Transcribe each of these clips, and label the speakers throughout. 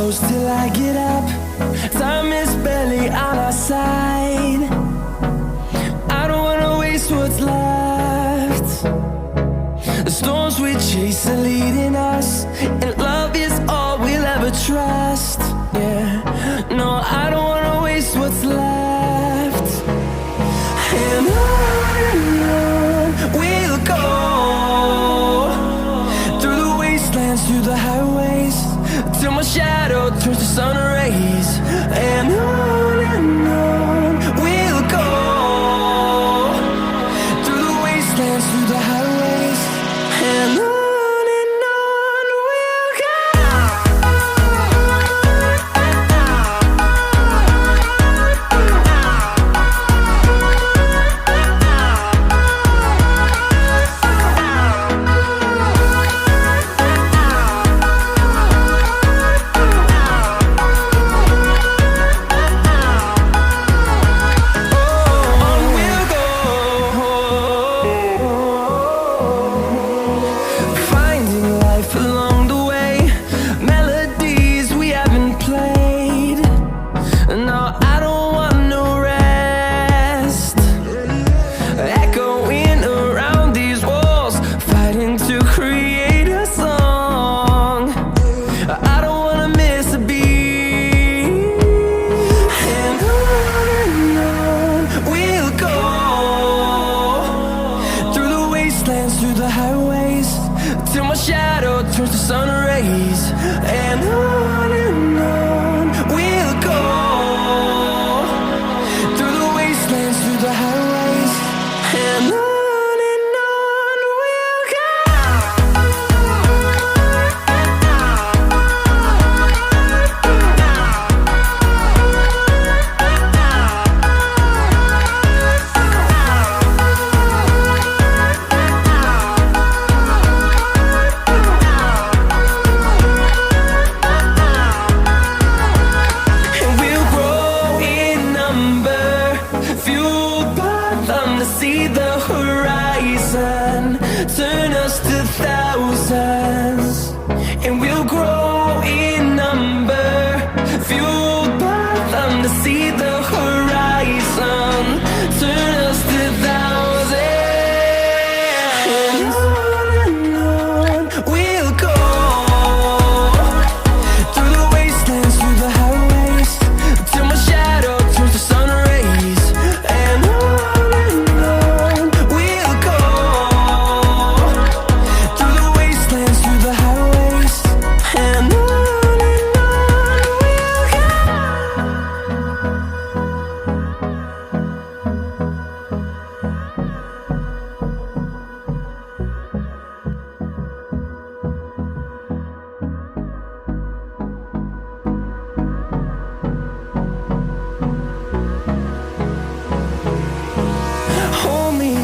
Speaker 1: close till I get up. Time is barely on our side. I don't wanna waste what's left. The storms we chase are leading us, and love is all we'll ever trust. Yeah, no, I don't wanna waste what's left. And on we'll go, through the wastelands, through the highways, till my shadow turns to sun rays. And on we'll go, through the wastelands, through the highways, and on we'll go. Through the highways, till my shadow turns to sun rays. And on we'll go, through the wastelands, through the highways, and on we'll go. See the horizon turn us to thousands, and we'll grow in number, fueled by them. To see the horizon turn us to thousands, and on we'll go, through the wastelands, through the highways, till my shadow turns to sun rays. And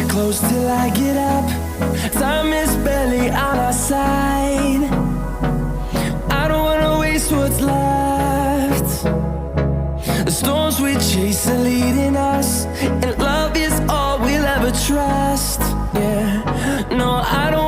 Speaker 1: close till I get up. Time is barely on our side. I don't wanna waste what's left. The storms we chase are leading us, and love is all we'll ever trust. Yeah, no, I don't